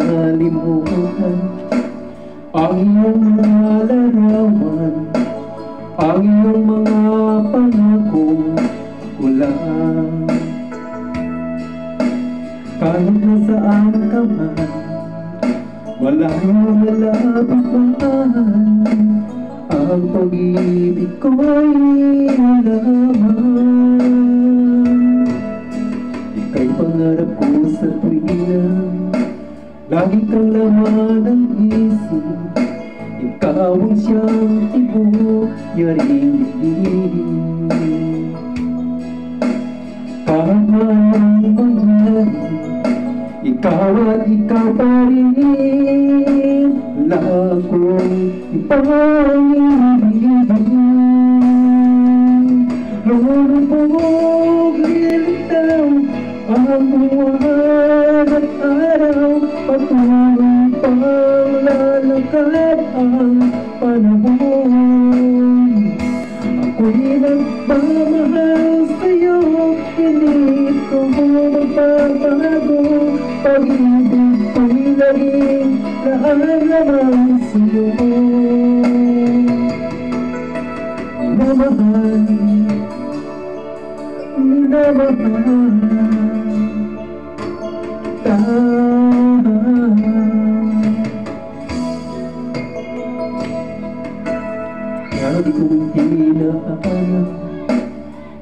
makalimutan ang iyong mga larawan, ang iyong mga pangakong kulang. Kahit nasaan ka man, malayo malapit man, ang pag-ibig ko'y lamang. Ika'y pangarap ko sa tuwina, lagi kang laman ng isip. Ikaw ang siyang tibuyaring dilim. Kahit anong mangyari, ikaw at ikaw pa rin. Wala akong ibang ibigin. Lulubog, lilitaw ang buwan at araw, patuloy pang lalakad ang panahon. Ako'y nagmamahal sa'yo, hindi ito magbabago. Pag-ibig ko'y laging naalaman sa'yo. Minamahal, minamahal lagi kong hinahanap,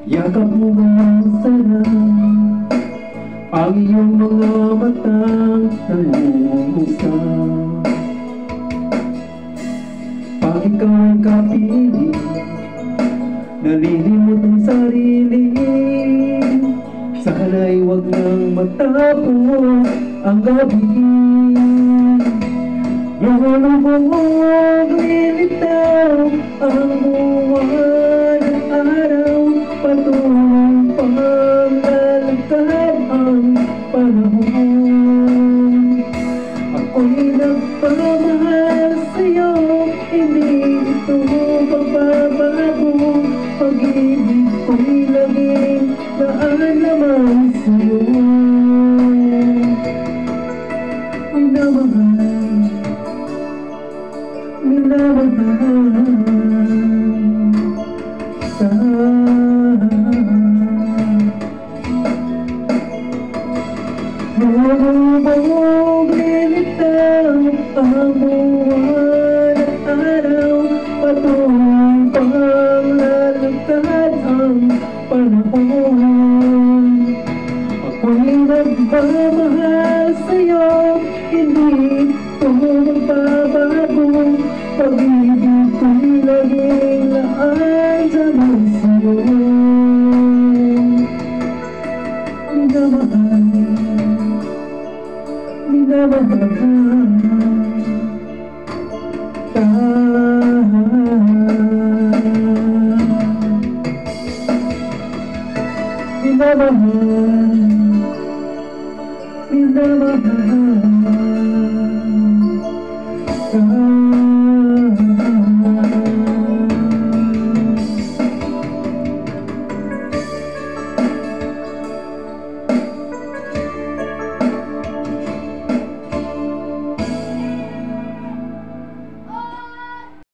yakap mo ang sarap, ang iyong mga matang nangungusap. Pag ikaw ang kapiling, nalilimot ang sarili. Sana'y huwag nang matapos ang gabi. Lulubog, lilitaw ang buwan at araw, patuloy pang lalakad ang panahon. Ako'y nagpamahal sa'yo, hindi ito magbabago. Pag-ibig ko'y laging naalaman sa'yo. Minamahal, minamahal ka. Lulubog, lilitaw ang buwan at araw, patuloy pang lalakad ang panahon. Ako'y nagmamahal sa'yo, hindi ito magbabago. Pag-ibig ko'y laging naandyan sa'yo. Minamahal, minamahal ka. Minamahal,